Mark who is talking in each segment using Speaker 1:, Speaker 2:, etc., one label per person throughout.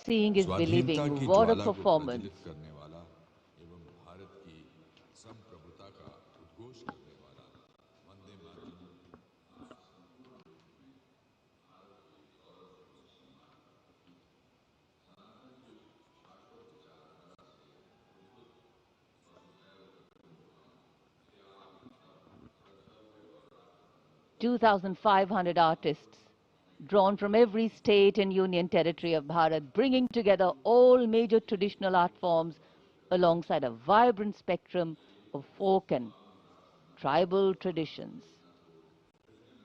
Speaker 1: Seeing is
Speaker 2: स्वाधीनता
Speaker 1: believing.
Speaker 2: की
Speaker 1: What a
Speaker 2: ज्वाला को
Speaker 1: performance.
Speaker 2: प्रज्वलित करने वाला एवं भारत की संप्रभुता का उद्घोष करने वाला Vande Mataram.
Speaker 1: 2,500 artists drawn from every state and union territory of Bharat, bringing together all major traditional art forms alongside a vibrant spectrum of folk and tribal traditions.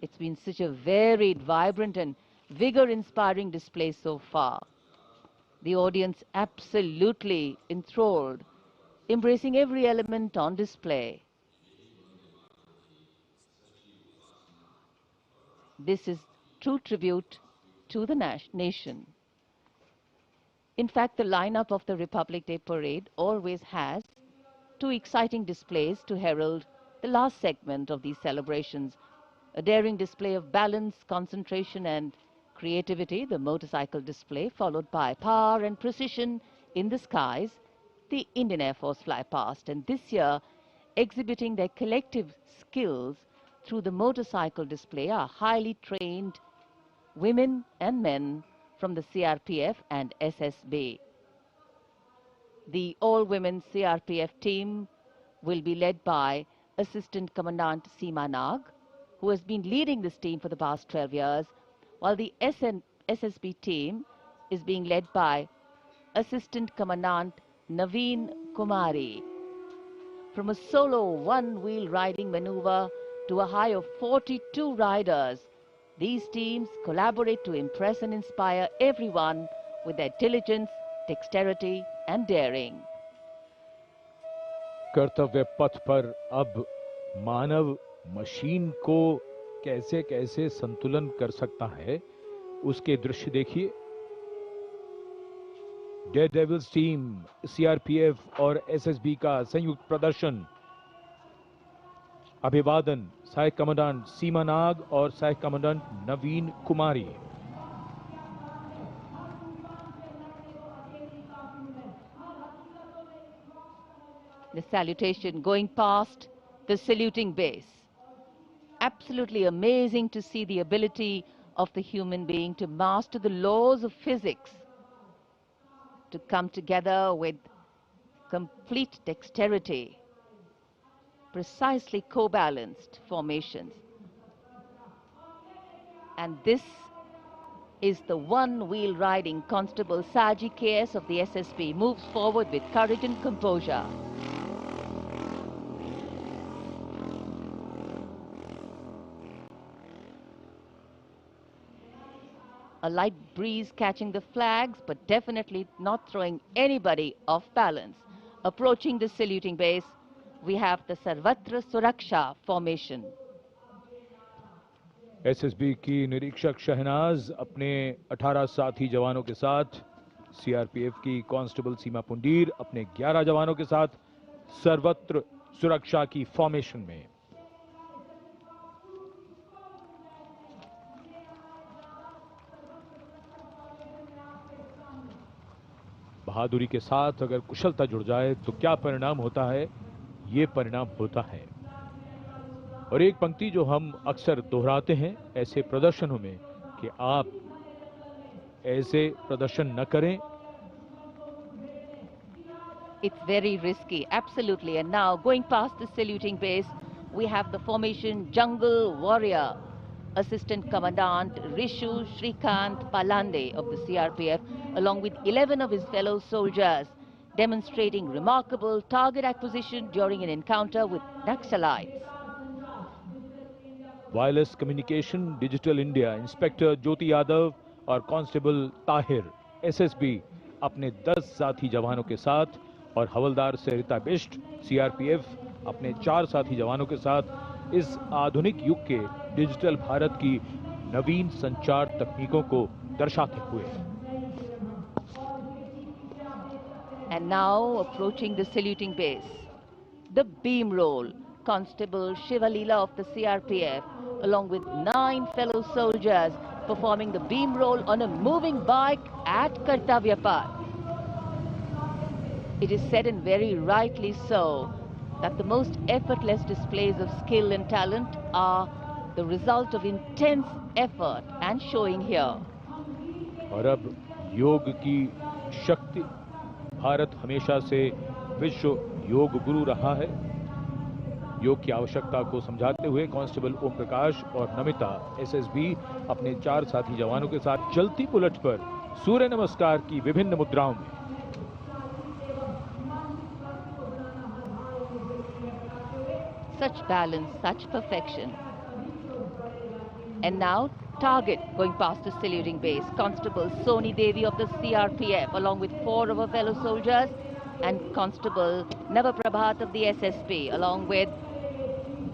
Speaker 1: It's been such a varied, vibrant and vigor-inspiring display so far. The audience absolutely enthralled, embracing every element on display. This is true tribute to the nation. In fact, the lineup of the Republic Day Parade always has two exciting displays to herald the last segment of these celebrations. A daring display of balance, concentration and creativity, the motorcycle display, followed by power and precision in the skies, the Indian Air Force fly past. And this year, exhibiting their collective skills through the motorcycle display are highly trained women and men from the CRPF and SSB. The all-women CRPF team will be led by Assistant Commandant Seema Nag, who has been leading this team for the past 12 years, while the SSB team is being led by Assistant Commandant Naveen Kumari. From a solo one-wheel riding maneuver to a high of 42 riders, these teams collaborate to impress and inspire everyone with their diligence, dexterity and daring.
Speaker 3: कर्तव्य पथ पर अब मानव machine को कैसे कैसे संतुलन कर सकता है, उसके दृश्य देखिए। डेयरडेविल्स टीम, सीआरपीएफ और एसएसबी का संयुक्त प्रदर्शन। अभिवादन सहायक कमांडेंट सीमा नाग और सहायक commandant Naveen Kumari.
Speaker 1: The salutation going past the saluting base. Absolutely amazing to see the ability of the human being to master the laws of physics, to come together with complete dexterity, precisely co-balanced formations. And this is the one-wheel riding Constable Saji KS of the SSB, moves forward with courage and composure. A light breeze catching the flags, but definitely not throwing anybody off balance. Approaching the saluting base, we have the Sarvatra Suraksha formation.
Speaker 3: SSB की निरीक्षक शहनाज अपने 18 साथी जवानों के साथ, CRPF की constable सीमा पुंडीर अपने 11 जवानों के साथ सर्वत्र सुरक्षा की फॉर्मेशन में। बहादुरी के साथ अगर कुशलता जुड़ जाए तो क्या परिणाम होता है, ये परिणाम होता है। और एक पंक्ति जो हम अक्सर दोहराते हैं ऐसे प्रदर्शनों में कि आप ऐसे प्रदर्शन न करें।
Speaker 1: It's very risky, absolutely. And now going past the saluting base, we have the formation Jungle Warrior. Assistant Commandant Rishu Shrikant Palande of the CRPF, along with 11 of his fellow soldiers, demonstrating remarkable target acquisition during an encounter with Naxalites.
Speaker 3: Wireless communication digital India inspector Jyoti Yadav और constable Tahir SSB अपने 10 साथी जवानों के साथ और हवलदार सरिता Bisht CRPF अपने 4 साथी जवानों के साथ इस आधुनिक युग के डिजिटल भारत की नवीन संचार तकनीकों को दर्शाते हुए।
Speaker 1: And now approaching the saluting base, the beam roll. Constable Shivalila of the CRPF, along with 9 fellow soldiers, performing the beam roll on a moving bike at Kartavya Path. It is said, and very rightly so, that the most effortless displays of skill and talent are the result of intense effort and showing here.
Speaker 3: और अब योग की शक्ति, भारत हमेशा से विश्व योग गुरु रहा है। योग की आवश्यकता को समझाते हुए कांस्टेबल ओम प्रकाश और नमिता एसएसबी अपने 4 साथी जवानों के साथ चलती बुलेट पर सूर्य नमस्कार की विभिन्न मुद्राओं में।
Speaker 1: Such balance, such perfection. And now, target going past the saluting base. Constable Soni Devi of the CRPF, along with 4 of her fellow soldiers, and Constable Navaprabhat of the SSB, along with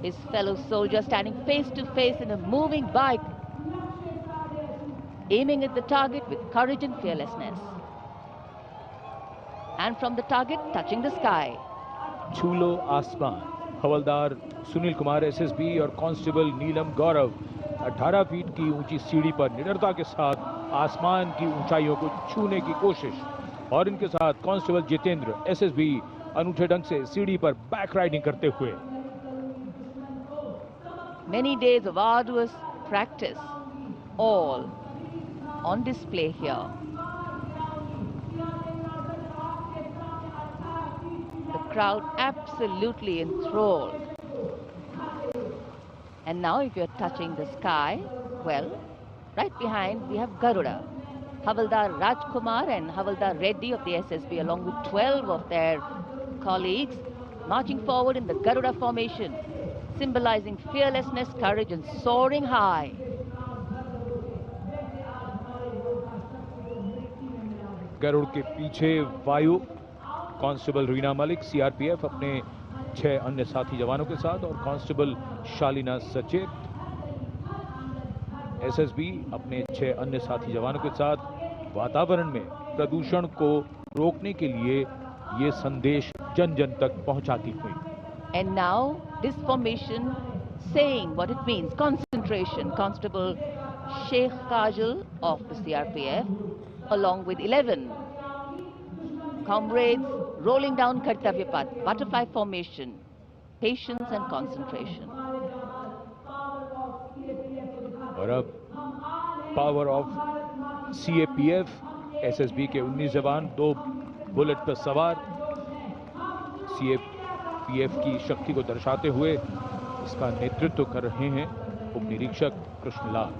Speaker 1: his fellow soldier, standing face to face in a moving bike, aiming at the target with courage and fearlessness. And from the target, touching the sky.
Speaker 3: छूलो आसमान, हवलदार Sunil Kumar SSB और constable नीलम गौरव 18 feet की ऊंची सीढ़ी पर निडरता के साथ आसमान की ऊंचाइयों को छूने की कोशिश, और इनके साथ कांस्टेबल जितेंद्र एसएसबी अनूठे ढंग से सीढ़ी पर बैक राइडिंग करते हुए।
Speaker 1: Many days of arduous practice, all on display here. The crowd absolutely enthralled. And now if you're touching the sky, well, right behind we have Garuda. Havaldar Rajkumar and Havaldar Reddy of the SSB, along with 12 of their colleagues, marching forward in the Garuda formation, symbolizing fearlessness, courage, and soaring high.
Speaker 3: Garuda के पीछे वायु, constable Reena Malik CRPF अपने 6 अन्य साथी जवानों के साथ, और कांस्टेबल शालिना सचेत एसएसबी अपने 6 अन्य साथी जवानों के साथ वातावरण में प्रदूषण को रोकने के लिए ये संदेश जन जन तक पहुंचाती हुई।
Speaker 1: And now this formation saying what it means, concentration. Constable Sheikh Kajal of the CRPF, along with 11 comrades, rolling down Kartavya Path, butterfly formation, patience and concentration.
Speaker 3: और अब पावर ऑफ सीएपीएफ, एसएसबी के 19 जवान 2 bullet पर सवार, CAPF की शक्ति को दर्शाते हुए इसका नेतृत्व कर रहे हैं उप निरीक्षक कृष्णलाल।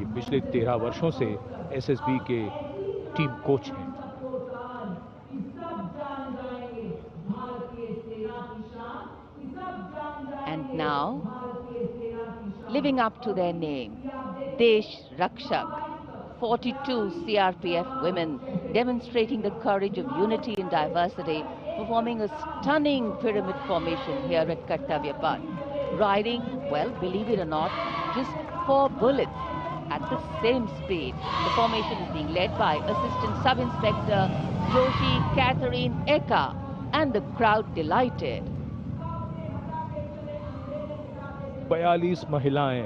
Speaker 3: ये पिछले 13 वर्षों से एसएसबी के टीम कोच हैं।
Speaker 1: And now, living up to their name, Desh Rakshak, 42 CRPF women demonstrating the courage of unity in diversity, performing a stunning pyramid formation here at Kartavya Path. Riding, well, believe it or not, just 4 bullets at the same speed. The formation is being led by Assistant Sub-Inspector Joshi Catherine Eka, and the crowd delighted.
Speaker 3: 42 महिलाएं